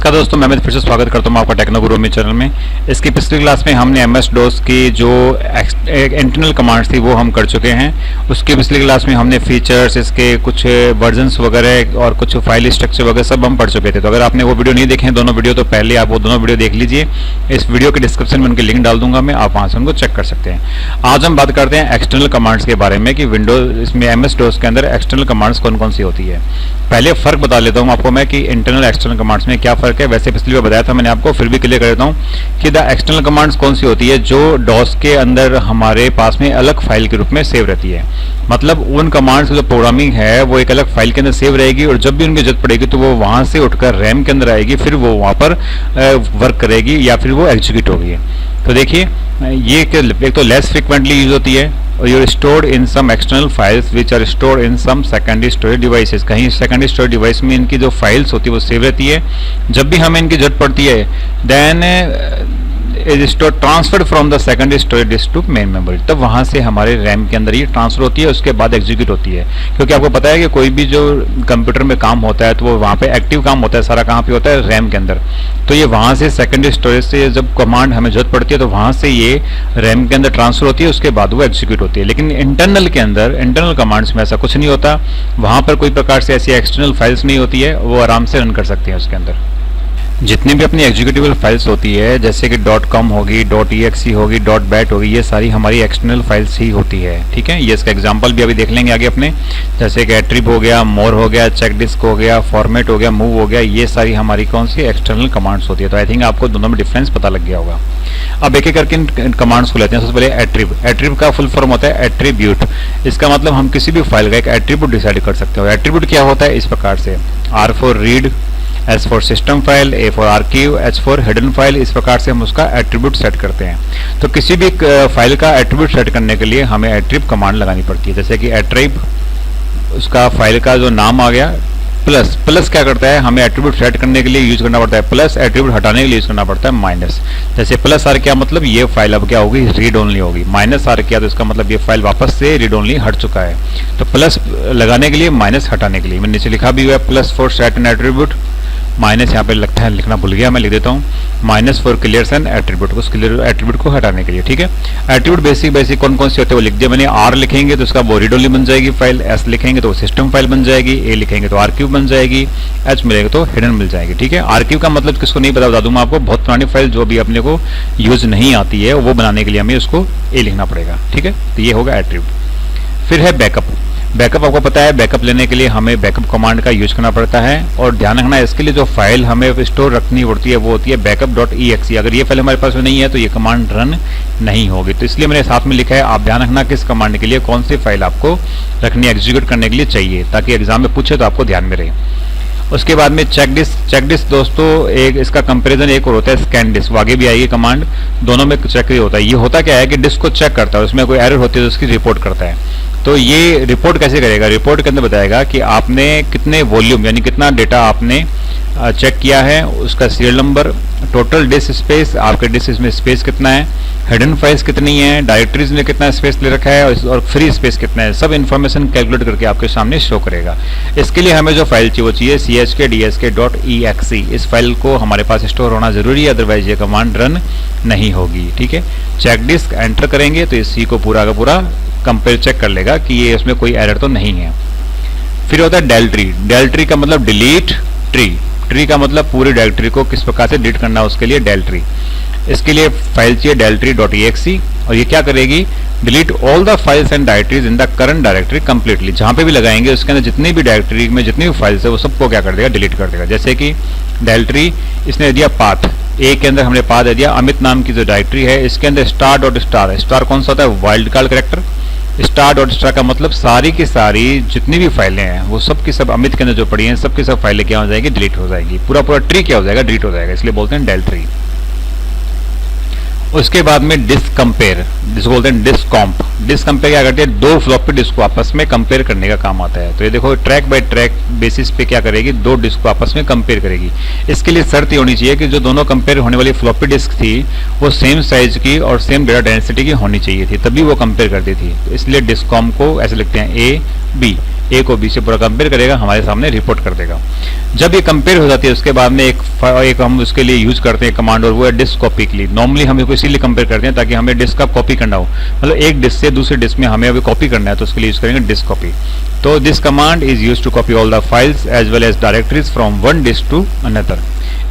नमस्कार दोस्तों, मैं फिर से स्वागत करता हूँ आपका टेक्नो गुरु में चैनल में। इसकी पिछली क्लास में हमने एमएस डॉस की जो इंटरनल कमांड्स थी वो हम कर चुके हैं। उसकी पिछली क्लास में हमने फीचर्स, इसके कुछ वर्जन्स वगैरह और कुछ फाइल स्ट्रक्चर वगैरह सब हम पढ़ चुके थे। तो अगर आपने वो वीडियो नहीं देखे हैं दोनों वीडियो, तो पहले आप वो दोनों वीडियो देख लीजिए। इस वीडियो के डिस्क्रिप्शन में उनकी लिंक डाल दूंगा मैं, आप वहाँ से उनको चेक कर सकते हैं। आज हम बात करते हैं एक्सटर्नल कमांड्स के बारे में कि विंडोज इसमें एमएस डॉस के अंदर एक्सटर्नल कमांड्स कौन कौन सी होती है। पहले फर्क बता लेता हूँ आपको मैं कि इंटरनल एक्सटर्नल कमांड्स में क्या फर्क है। वैसे पिछली बार बताया था मैंने आपको, फिर भी क्लियर कर देता हूँ कि द एक्सटर्नल कमांड्स कौन सी होती है जो डॉस के अंदर हमारे पास में अलग फाइल के रूप में सेव रहती है। मतलब उन कमांड्स की जो प्रोग्रामिंग है वो एक अलग फाइल के अंदर सेव रहेगी और जब भी उनकी जरूरत पड़ेगी तो वो वहां से उठकर रैम के अंदर आएगी, फिर वो वहां पर वर्क करेगी या फिर वो एग्जीक्यूट होगी। तो देखिए ये एक तो लेस फ्रिक्वेंटली यूज होती है और you stored in some external files which are stored in some secondary storage devices. कहीं सेकेंडरी स्टोरेज डिवाइस में इनकी जो फाइल्स होती है वो सेव रहती है। जब भी हमें इनकी जरूरत पड़ती है then is store transferred from the secondary storage disk to main memory. तब वहां से हमारे रैम के अंदर ये ट्रांसफर होती है, उसके बाद एग्जीक्यूट होती है। क्योंकि आपको पता है कि कोई भी जो कंप्यूटर में काम होता है तो वो वहाँ पे एक्टिव काम होता है, सारा कहाँ पे होता है, रैम के अंदर। तो ये वहाँ से सेकेंडरी स्टोरेज से जब कमांड हमें जरूरत पड़ती है तो वहाँ से ये रैम के अंदर ट्रांसफर होती है, उसके बाद वो एग्जीक्यूट होती है। लेकिन इंटरनल के अंदर, इंटरनल कमांड्स में ऐसा कुछ नहीं होता। वहाँ पर कोई प्रकार से ऐसी एक्सटर्नल फाइल्स नहीं होती है, वो आराम से रन कर सकते हैं उसके अंदर। जितनी भी अपनी एग्जीक्यूटिबल फाइल्स होती है जैसे कि .com होगी, .exe होगी, .bat होगी, ये सारी हमारी एक्सटर्नल फाइल्स ही होती है। ठीक है, ये इसका एग्जांपल भी अभी देख लेंगे आगे अपने, जैसे कि एट्रिब हो गया, मोर हो गया, चेक डिस्क हो गया, फॉर्मेट हो गया, मूव हो गया, ये सारी हमारी कौन सी एक्सटर्नल कमांड्स होती है। तो आई थिंक आपको दोनों में डिफरेंस पता लग गया होगा। अब एक एक करके इन कमांड्स को लेते हैं। सबसे पहले एट्रिब। एट्रिब का फुल फॉर्म होता है एट्रीब्यूट। इसका मतलब हम किसी भी फाइल का एक एट्रीब्यूट डिसाइड कर सकते हो। एट्रीब्यूट क्या होता है इस प्रकार से, R for read, S for system file, A for archive, H for hidden file. इस प्रकार से हम उसका एट्रीब्यूट सेट करते हैं। तो किसी भी फाइल का एट्रीब्यूट सेट करने के लिए हमें एट्रिब कमांड लगानी पड़ती है। जैसे कि एट्रिब, उसका फाइल का जो नाम आ गया, प्लस। प्लस क्या करता है, हमें एट्रीब्यूट सेट करने के लिए यूज करना पड़ता है प्लस, एट्रीब्यूट हटाने के लिए यूज करना पड़ता है माइनस। जैसे प्लस आर क्या मतलब, ये फाइल अब क्या होगी, रीड ओनली होगी। माइनस आर क्या, तो इसका मतलब ये फाइल वापस से रीड ओनली हट चुका है। तो प्लस लगाने के लिए, माइनस हटाने के लिए। मैंने नीचे लिखा भी हुआ है plus for set N attribute, minus यहाँ पे लगता है लिखना भूल गया, मैं लिख देता हूँ minus for clear N attribute, उस क्लियर एट्रीब्यूट को हटाने के लिए। ठीक है, एट्रीब्यूट बेसिक कौन कौन से होते हैं वो लिख दिया मैंने। आर लिखेंगे तो उसका वो रीड ओनली बन जाएगी फाइल, एस लिखेंगे तो वो सिस्टम फाइल बन जाएगी, ए लिखेंगे तो आर्काइव बन जाएगी, एच मिलेगा तो हिडन मिल जाएगी। ठीक है, आर्काइव का मतलब किसको नहीं बता दूंगा आपको, बहुत पुरानी फाइल जो भी अपने को यूज नहीं आती है वो बनाने के लिए हमें उसको ए लिखना पड़ेगा। ठीक है, तो ये होगा एट्रीब्यूट। फिर है बैकअप। बैकअप आपको पता है, बैकअप लेने के लिए हमें बैकअप कमांड का यूज करना पड़ता है। और ध्यान रखना है इसके लिए जो फाइल हमें स्टोर रखनी पड़ती है वो होती है backup.exe। अगर ये फाइल हमारे पास में नहीं है तो ये कमांड रन नहीं होगी। तो इसलिए मैंने साथ में लिखा है, आप ध्यान रखना किस कमांड के लिए कौन सी फाइल आपको रखनी, एग्जीक्यूट करने के लिए चाहिए, ताकि एग्जाम में पूछे तो आपको ध्यान में रहे। उसके बाद में चेक डिस्क। चेक डिस्क दोस्तों एक इसका कंपैरिजन एक और होता है स्कैन डिस्क, वो आगे भी आएगी कमांड, दोनों में चेक होता है। ये होता क्या है कि डिस्क को चेक करता है, उसमें कोई एरर होती है तो उसकी रिपोर्ट करता है। तो ये रिपोर्ट कैसे करेगा, रिपोर्ट के अंदर बताएगा कि आपने कितने वॉल्यूम यानी कितना डेटा आपने चेक किया है, उसका serial number, total disc space, आपके डिस्क में स्पेस कितना है, हिडन फाइल्स कितनी है, डायरेक्टरीज में कितना स्पेस ले रखा है और फ्री स्पेस कितना है, सब इन्फॉर्मेशन कैलकुलेट करके आपके सामने शो करेगा। इसके लिए हमें जो फाइल चाहिए वो चाहिए chkdsk.exe। इस फाइल को हमारे पास स्टोर होना जरूरी है, अदरवाइज ये कमांड रन नहीं होगी। ठीक है, चेक डिस्क एंटर करेंगे तो इसी को पूरा का पूरा कंपेयर चेक कर लेगा कि ये इसमें कोई एरर तो नहीं है। फिर होता है डेल ट्री। डेल ट्री का मतलब डिलीट ट्री। ट्री का मतलब पूरी डायरेक्टरी को किस प्रकार से डिलीट करना है, उसके लिए डेल ट्री। इसके लिए फाइल चाहिए deltree.exe और ये क्या करेगी, delete all the files and directories in the current directory completely. जहां पे भी लगाएंगे उसके अंदर जितनी भी डायरेक्टरी में जितनी भी फाइल्स है वो सबको क्या कर देगा, डिलीट कर देगा। जैसे कि डेल्ट्री इसने दिया पाथ, ए के अंदर हमने पाथ दे दिया अमित नाम की जो डायरेक्टरी है, इसके अंदर स्टार है। स्टार कौन सा होता है, वाइल्ड कार्ड कैरेक्टर। स्टार का मतलब सारी की सारी जितनी भी फाइलें हैं वो सब की सब अमित के अंदर जो पड़ी हैं सब की सब फाइलें क्या हो जाएगी, डिलीट हो जाएगी। पूरा ट्री क्या हो जाएगा, डिलीट हो जाएगा। इसलिए बोलते हैं डेल ट्री। उसके बाद में डिस्क कंपेयर, जिसको बोलते हैं डिस्क कॉम्प। डिस्क कंपेयर क्या करती है, दो फ्लॉपी डिस्क को आपस में कंपेयर करने का काम आता है। तो ये देखो ट्रैक बाय ट्रैक बेसिस पे क्या करेगी, दो डिस्क को आपस में कंपेयर करेगी। इसके लिए शर्त ये होनी चाहिए कि जो दोनों कंपेयर होने वाली फ्लॉपी डिस्क थी वो सेम साइज की और सेम डेटा डेंसिटी की होनी चाहिए थी, तभी वो कंपेयर करती थी। तो इसलिए डिस्क कॉम्प को ऐसे लिखते हैं A B। ए को बी से पूरा कंपेयर करेगा, हमारे सामने रिपोर्ट कर देगा। जब ये कंपेयर हो जाती है उसके बाद में एक हम उसके लिए यूज करते हैं कमांड, और वो है डिस्क कॉपी के लिए। नॉर्मली हम इसको इसीलिए कंपेयर करते हैं ताकि हमें डिस्क का कॉपी करना हो, मतलब एक डिस्क से दूसरे डिस्क में हमें अभी कॉपी करना है तो उसके लिए यूज करेंगे डिस्क कॉपी। तो this command is use to copy all the files as well as directories from one disk to another.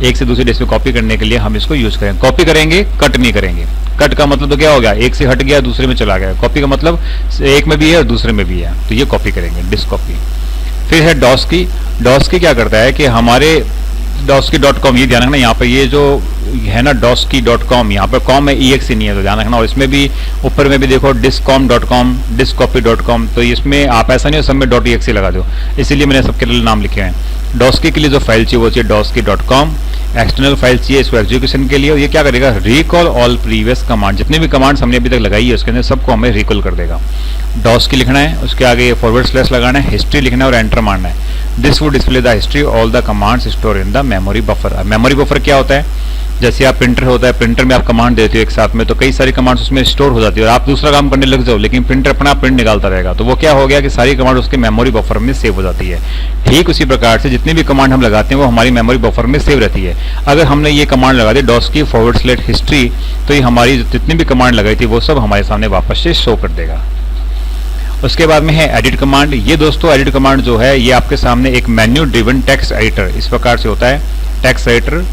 एक से दूसरे डिस्क में कॉपी करने के लिए हम इसको यूज करेंगे। कॉपी करेंगे, कट नहीं करेंगे। कट का मतलब तो क्या हो गया, एक से हट गया दूसरे में चला गया। कॉपी का मतलब एक में भी है और दूसरे में भी है, तो ये कॉपी करेंगे, डिस्क कॉपी। फिर है डॉस्की। डॉस्की क्या करता है कि हमारे डॉस्की.com, ये ध्यान रखना यहाँ पे ये जो है ना डॉस्की.com, यहाँ पर कॉम है, exe नहीं है, तो ध्यान रखना। और इसमें भी ऊपर में भी देखो discom.com, discopy.com, तो इसमें आप ऐसा नहीं हो सब में .exe लगा दो, इसीलिए मैंने सबके लिए नाम लिखे हैं। डॉस्की के लिए जो फाइल चाहिए वो चाहिए डॉस्की.com। एक्सटर्नल फाइल चाहिए इसको एग्जीक्यूशन के लिए, और ये क्या करेगा, रिकॉल ऑल प्रीवियस कमांड, जितने भी कमांड्स हमने अभी तक लगाई है उसके अंदर सबको हमें रिकॉल कर देगा। डॉस्की लिखना है, उसके आगे फॉरवर्ड स्लैश लगाना है, हिस्ट्री लिखना है और एंटर मारना है। This would display the history all the commands store in the memory buffer. Memory buffer क्या होता है, जैसे आप प्रिंटर होता है, प्रिंटर में आप कमांड देते हो एक साथ में, तो कई सारी कमांड्स उसमें स्टोर हो जाती है और आप दूसरा काम करने लग जाओ, लेकिन प्रिंटर अपना प्रिंट निकालता रहेगा, तो वो क्या हो गया कि सारी कमांड उसके मेमोरी बफर में सेव हो जाती है। ठीक उसी प्रकार से जितनी भी कमांड हम लगाते हैं वो हमारी मेमोरी बफर में सेव रहती है। अगर हमने ये कमांड लगा दी डॉस्की फॉरवर्ड स्लैश हिस्ट्री, तो ये हमारी जितनी भी कमांड लगाई थी वो सब हमारे सामने वापस से शो कर देगा। उसके बाद में है एडिट कमांड। ये दोस्तों एडिट कमांड जो है ये आपके सामने एक मेन्यू ड्रिवन टेक्स्ट एडिटर इस प्रकार से होता है। टेक्स्ट एडिटर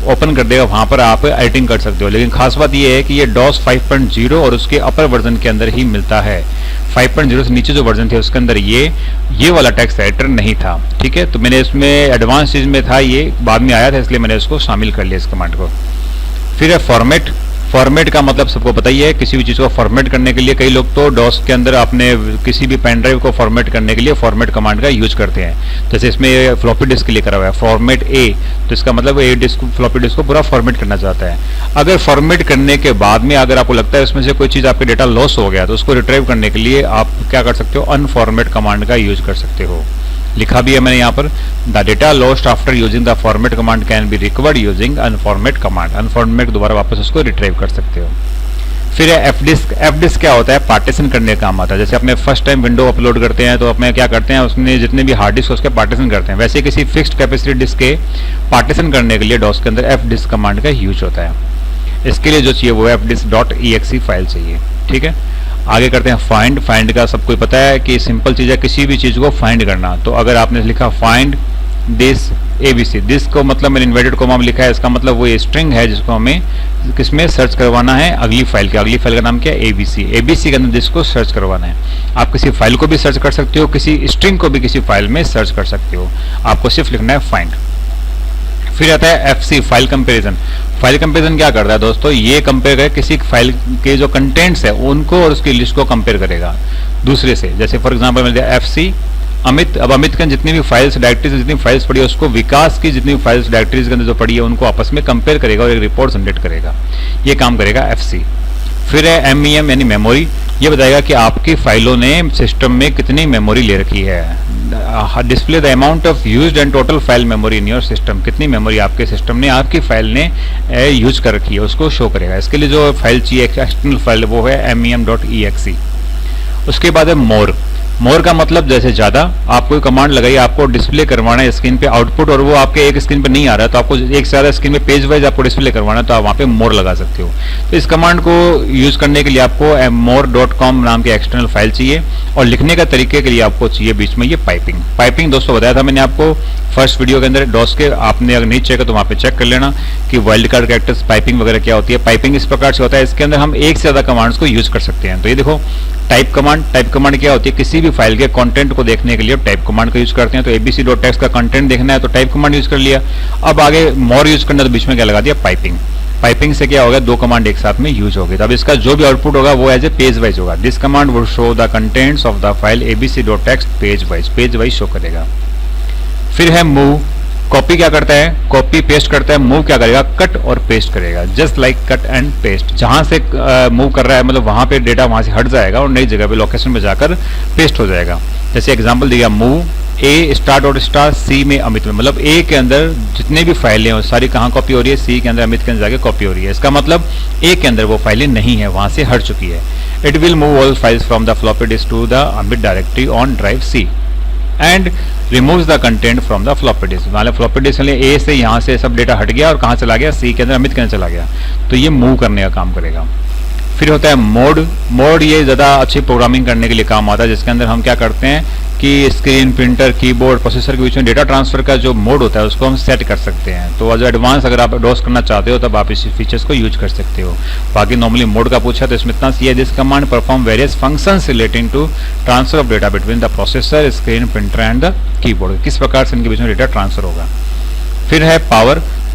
ओपन कर देगा, वहां पर आप एडिटिंग कर सकते हो, लेकिन खास बात ये है कि ये डॉस 5.0 और उसके अपर वर्जन के अंदर ही मिलता है। 5.0 से नीचे जो वर्जन थे उसके अंदर ये वाला टेक्स्ट एडिटर नहीं था। ठीक है, तो मैंने इसमें एडवांस चीज में था, ये बाद में आया था, इसलिए मैंने इसको शामिल कर लिया इस कमांड को। फिर है फॉर्मेट। फॉर्मेट का मतलब सबको पता ही है, किसी भी चीज़ को फॉर्मेट करने के लिए कई लोग तो डॉस के अंदर अपने किसी भी पेन ड्राइव को फॉर्मेट करने के लिए फॉर्मेट कमांड का यूज करते हैं। जैसे इसमें फ्लॉपी डिस्क के लिए करा हुआ है फॉर्मेट ए, तो इसका मतलब ए डिस्क फ्लॉपी डिस्क को पूरा फॉर्मेट करना चाहता है। अगर फॉर्मेट करने के बाद में अगर आपको लगता है उसमें से कोई चीज़ आपके डेटा लॉस हो गया तो उसको रिट्रीव करने के लिए आप क्या कर सकते हो, अनफॉर्मेट कमांड का यूज कर सकते हो। लिखा भी है मैंने यहाँ पर, the data lost after using the format command can be recovered using unformat command. Unformat दोबारा वापस उसको रिट्रीव कर सकते हो। फिर है एफ डिस्क। एफ डिस्क क्या होता है, पार्टीशन करने का काम आता है। जैसे अपने फर्स्ट टाइम विंडो अपलोड करते हैं तो अपने क्या करते हैं, उसमें जितने भी हार्ड डिस्क उसके पार्टीशन करते हैं, वैसे किसी फिक्स्ड कैपेसिटी डिस्क के पार्टीशन करने के लिए डॉस के अंदर एफ डिस्क कमांड का यूज होता है। इसके लिए जो चाहिए वो एफ डिस्क .exe फाइल चाहिए। ठीक है, आगे करते हैं फाइंड। फाइंड का सबको पता है कि सिंपल चीज़ है किसी भी चीज़ को फाइंड करना। तो अगर आपने लिखा फाइंड दिस ABC, दिस को मतलब मैंने इन्वर्टेड कोमा में लिखा है, इसका मतलब वो स्ट्रिंग है जिसको हमें किसमें सर्च करवाना है, अगली फाइल के। अगली फाइल का नाम क्या है, ABC। ABC के अंदर दिस को सर्च करवाना है। आप किसी फाइल को भी सर्च कर सकते हो, किसी स्ट्रिंग को भी किसी फाइल में सर्च कर सकते हो, आपको सिर्फ लिखना है फाइंड। फिर आता है FC, file comparison. File comparison क्या करता है दोस्तों, ये कंपेयर करेगा किसी फाइल के जो कंटेंट्स है उनको और उसकी लिस्ट को कंपेयर करेगा दूसरे से। जैसे फॉर एग्जांपल मैंने दिया FC अमित। अब अमित के जितनी भी फाइल्स डायरेक्टरीज जितनी फाइल्स पड़ी है उसको विकास की जितनी फाइल्स डायरेक्टरीज के अंदर जो पड़ी है उनको आपस में कंपेयर करेगा और एक रिपोर्ट जनरेट करेगा। ये काम करेगा FC। फिर है MEM यानी मेमोरी। ये बताएगा कि आपकी फाइलों ने सिस्टम में कितनी मेमोरी ले रखी है। Display the amount of used and total file memory in your system. कितनी मेमोरी आपके सिस्टम ने आपकी फाइल ने यूज कर रखी है उसको शो करेगा। इसके लिए जो फाइल चाहिए एक्सटर्नल फाइल वो है MEM.exe। उसके बाद है मोर। मोर का मतलब जैसे ज़्यादा आप कोई कमांड लगाइए, आपको डिस्प्ले करवाना है स्क्रीन पे आउटपुट और वो आपके एक स्क्रीन पे नहीं आ रहा है तो आपको एक से ज़्यादा स्क्रीन पे पेज वाइज आपको डिस्प्ले करवाना है तो आप वहाँ पे मोर लगा सकते हो। तो इस कमांड को यूज़ करने के लिए आपको more.com नाम की एक्सटर्नल फाइल चाहिए और लिखने का तरीके के लिए आपको चाहिए बीच में ये पाइपिंग। पाइपिंग दोस्तों बताया था मैंने आपको फर्स्ट वीडियो के अंदर डॉस के, आपने अगर नहीं चेक है तो वहाँ पे चेक कर लेना कि वाइल्ड कार्ड कैरेक्टर्स पाइपिंग वगैरह क्या होती है। पाइपिंग इस प्रकार से होता है, इसके अंदर हम एक से ज़्यादा कमांड्स को यूज़ कर सकते हैं। तो ये देखो टाइप कमांड। टाइप कमांड क्या होती है, किसी भी फाइल के कंटेंट को देखने के लिए टाइप कमांड का यूज करते हैं। तो abc.txt का कंटेंट देखना है तो टाइप कमांड यूज कर लिया। अब आगे मोर यूज करना तो बीच में क्या लगा दिया, पाइपिंग। पाइपिंग से क्या होगा, दो कमांड एक साथ में यूज होगी। तो अब इसका जो भी आउटपुट होगा वो एज ए पेज वाइज होगा। This command would show the contents of the file abc.txt page wise show करेगा। फिर है मूव। कॉपी क्या करता है, कॉपी पेस्ट करता है। मूव क्या करेगा, कट और पेस्ट करेगा। Just like cut and paste. जहां से मूव कर रहा है मतलब वहां पे डेटा वहां से हट जाएगा और नई जगह पे लोकेशन पे जाकर पेस्ट हो जाएगा। जैसे एग्जांपल दिया, मूव A स्टार C में अमित में, मतलब A के अंदर जितने भी फाइलें हैं सारी कहाँ कॉपी हो रही है, C के अंदर अमित के अंदर जाके कॉपी हो रही है। इसका मतलब A के अंदर वो फाइलें नहीं है, वहां से हट चुकी है। It will move all files from the floppy disk to the Amit directory on drive C and removes the content from the floppy disk. मान लो floppy disk में A से यहाँ से सब डेटा हट गया और कहाँ चला गया, C के अंदर अमित के अंदर चला गया, तो ये मूव करने का काम करेगा। फिर होता है मोड ये ज़्यादा अच्छी प्रोग्रामिंग करने के लिए काम आता है, जिसके अंदर हम क्या करते हैं कि स्क्रीन, प्रिंटर, कीबोर्ड, प्रोसेसर के बीच में डेटा ट्रांसफर का जो मोड होता है उसको हम सेट कर सकते हैं। तो एज एडवांस अगर आप डोस करना चाहते हो तब आप इस फीचर्स को यूज कर सकते हो। बाकी नॉर्मली मोड का पूछा तो इसमें इतना सी है, this command perform various functions relating to transfer of data between the processor, screen, printer and the keyboard. किस प्रकार से इनके बीच में डेटा ट्रांसफर होगा। फिर है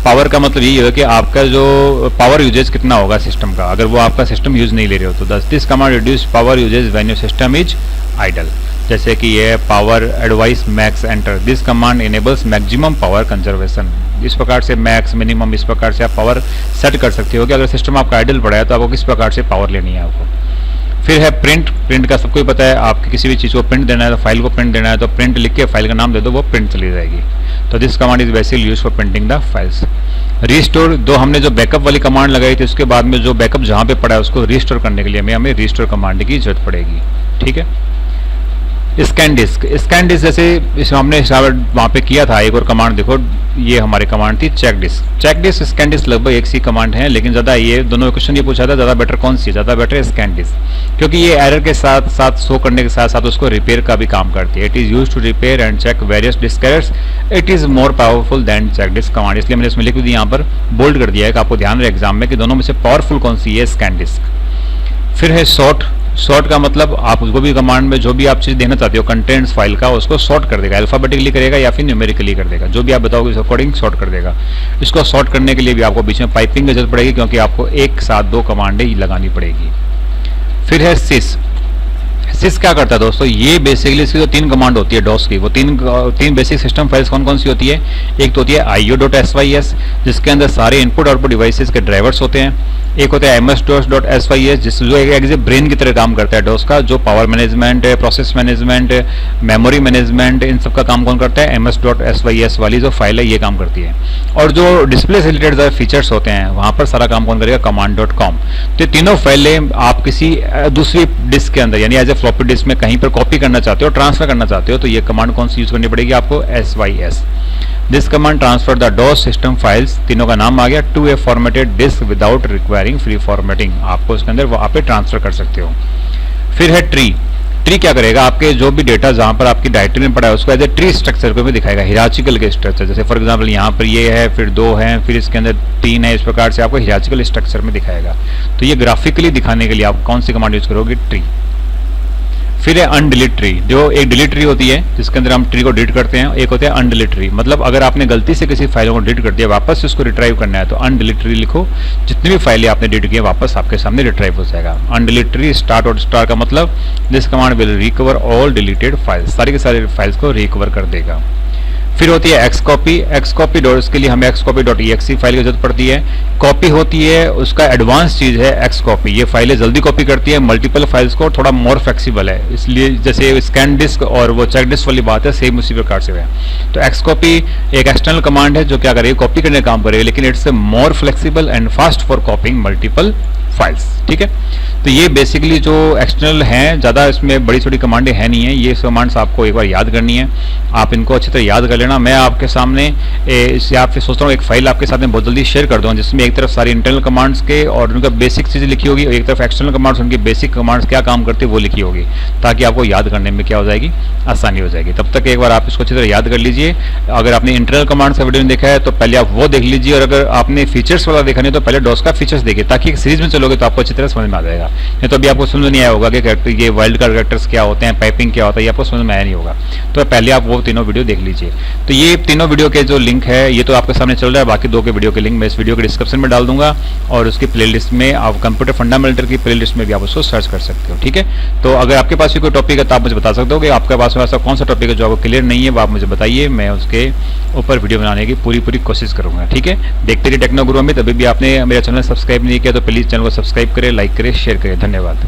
पावर का मतलब यही है कि आपका जो पावर यूजेज कितना होगा सिस्टम का, अगर वो आपका सिस्टम यूज नहीं ले रहे हो तो this command reduce power usages when your system is idle. जैसे कि ये power advice max enter, this command enables maximum power conservation. इस प्रकार से मैक्स, मिनिमम, इस प्रकार से आप पावर सेट कर सकते हो कि अगर सिस्टम आपका आइडल पड़ा है तो आपको किस प्रकार से पावर लेनी है आपको। फिर है प्रिंट का सबको ही पता है, आपकी किसी भी चीज़ को प्रिंट देना है तो फाइल को प्रिंट देना है तो प्रिंट लिख के फाइल का नाम दे दो, वो प्रिंट चली जाएगी। तो this command is basically use for printing the files. Restore, दो हमने जो बैकअप वाली कमांड लगाई थी उसके बाद में जो बैकअप जहाँ पे पड़ा है उसको रीस्टोर करने के लिए हमें रीस्टोर कमांड की जरूरत पड़ेगी। ठीक है। स्कैन डिस्क जैसे इस हमने वहाँ पे किया था, एक और कमांड देखो, ये हमारी कमांड थी चेक डिस्क, स्कैन डिस्क लगभग एक सी कमांड है, लेकिन ज़्यादा ये दोनों क्वेश्चन ये पूछा था ज़्यादा बेटर कौन सी, ज़्यादा बेटर है स्कैन डिस्क, क्योंकि ये एरर के साथ साथ शो करने के साथ साथ उसको रिपेयर का भी काम करती है। It is use to repair and check various disk errors, it is more powerful than check disk command. इसलिए मैंने इसमें लिख दी, यहाँ पर बोल्ड कर दिया है कि आपको ध्यान रहे एग्जाम में कि दोनों में से पावरफुल कौन सी है, स्कैन डिस्क। फिर है सॉर्ट का मतलब आप उसको भी कमांड में जो भी आप चीज़ देना चाहते हो कंटेंट्स फाइल का, उसको सॉर्ट कर देगा, अल्फाबेटिकली करेगा या फिर न्यूमेरिकली कर देगा, जो भी आप बताओगे उस अकॉर्डिंग सॉर्ट कर देगा। इसको सॉर्ट करने के लिए भी आपको बीच में पाइपिंग की जरूरत पड़ेगी, क्योंकि आपको एक साथ दो कमांडें लगानी पड़ेगी। फिर है सिस क्या करता है दोस्तों, ये बेसिकली इसकी जो तीन कमांड होती है डॉस की, वो तीन बेसिक सिस्टम फाइल्स कौन कौन सी होती है। एक तो होती है io.sys जिसके अंदर सारे इनपुट आउटपुट डिवाइसेस के ड्राइवर्स होते हैं। एक होता है ms-dos.sys जिस जो एक ब्रेन की तरह काम करता है डॉस का, जो power management, process management, memory management, इन सब का काम कौन करता है, ms.sys वाली जो फाइल है ये काम करती है। और जो डिस्प्ले से रिलेटेड जो फीचर्स होते हैं वहाँ पर सारा काम कौन करेगा, command.com। तो ये तीनों फाइलें आप किसी दूसरी डिस्क के अंदर यानी एज ए फ्लॉपी डिस्क में कहीं पर कॉपी करना चाहते हो, ट्रांसफर करना चाहते हो, तो ये कमांड कौन सी यूज करनी पड़ेगी आपको, sys। This command transfer the DOS system files, तीनों का नाम आ गया, to a formatted disk without requiring free formatting, आपको उसके अंदर वहाँ पे ट्रांसफर कर सकते हो। फिर है ट्री क्या करेगा, आपके जो भी डेटा जहाँ पर आपकी डायरेक्टरी में पड़ा है उसको एज ए ट्री स्ट्रक्चर को भी दिखाएगा, हिराचिकल के स्ट्रक्चर। जैसे फॉर एग्जांपल यहाँ पर ये है, फिर 2 हैं, फिर इसके अंदर 3 है, इस प्रकार से आपको हिराचिकल स्ट्रक्चर में दिखाएगा। तो ये ग्राफिकली दिखाने के लिए आप कौन सी कमांड यूज करोगे, ट्री। फिर है अनडिलीट ट्री, जो एक डिलीट ट्री होती है जिसके अंदर हम ट्री को डिलीट करते हैं, एक होता है अनडिलीट ट्री, मतलब अगर आपने गलती से किसी फाइलों को डिलीट कर दिया वापस उसको रिट्राइव करना है तो अनडिलीट ट्री लिखो, जितनी भी फाइलें आपने डिलीट की वापस आपके सामने रिट्राइव हो जाएगा। अनडिलीट ट्री स्टार्ट और स्टार का मतलब this command will recover all deleted files, सारी के सारे फाइल्स को रिकवर कर देगा। फिर होती है एक्सकॉपी उसके लिए हमें xcopy.exe फाइल की जरूरत पड़ती है। कॉपी होती है उसका एडवांस चीज़ है एक्सकॉपी, ये फाइलें जल्दी कॉपी करती है मल्टीपल फाइल्स को, थोड़ा मोर फ्लेक्सिबल है, इसलिए जैसे स्कैन डिस्क और वो चेक डिस्क वाली बात है सेम उसी प्रकार से है। तो एक्सकॉपी एक एक्सटर्नल कमांड है जो क्या करेगी, कॉपी करने का काम करेगी, लेकिन it's more flexible and fast for कॉपिंग multiple files. ठीक है, तो ये बेसिकली जो एक्सटर्नल हैं, ज़्यादा इसमें बड़ी छोटी कमांडें हैं नहीं है, ये कमांड्स आपको एक बार याद करनी है, आप इनको अच्छी तरह याद कर लेना। मैं आपके सामने इससे आपसे सोचता हूँ एक फाइल आपके साथ में बहुत जल्दी शेयर कर दूँगा जिसमें एक तरफ सारी इंटरनल कमांड्स के और उनका बेसिक चीज़ें लिखी होगी और एक तरफ एक्सटर्नल कमांड्स उनकी बेसिक कमांड्स क्या काम करती है वो लिखी होगी, ताकि आपको याद करने में क्या हो जाएगी, आसानी हो जाएगी। तब तक एक बार आप इसको अच्छी तरह याद कर लीजिए। अगर आपने इंटरनल कमांड्स का वीडियो देखा है तो पहले आप वो देख लीजिए, और अगर आपने फीचर्स वाला देखा नहीं तो पहले डॉस का फीचर्स देखिए, ताकि एक सीरीज में चलोगे तो आपको अच्छी तरह समझ में आ जाएगा। नहीं तो अभी आपको समझ नहीं आया होगा कि ये वाइल्ड कार्ड कैरेक्टर्स क्या होते हैं, पाइपिंग क्या होता है, ये आपको समझ में आया नहीं होगा। तो पहले आप वो तीनों वीडियो देख लीजिए। तो ये तीनों वीडियो के जो लिंक है ये तो आपके सामने चल रहा है, बाकी 2 के वीडियो के लिंक मैं इस वीडियो के डिस्क्रिप्शन में डाल दूंगा, और उसकी प्लेलिस्ट में आप कंप्यूटर फंडामेंटल की प्लेलिस्ट में भी आप उसको सर्च कर सकते हो। ठीक है, तो अगर आपके पास भी कोई टॉपिक है तो आप मुझे बता सकते हो कि आपके पास ऐसा कौन सा टॉपिक है जो आपको क्लियर नहीं है, वो आप मुझे बताइए, मैं उसके ऊपर वीडियो बनाने की पूरी कोशिश करूंगा। ठीक है, देखते रहिए टेक्नो गुरु में। अभी भी आपने मेरा चैनल सब्सक्राइब नहीं किया तो प्लीज चैनल को सब्सक्राइब करें, लाइक करें, शेयर करें। धन्यवाद।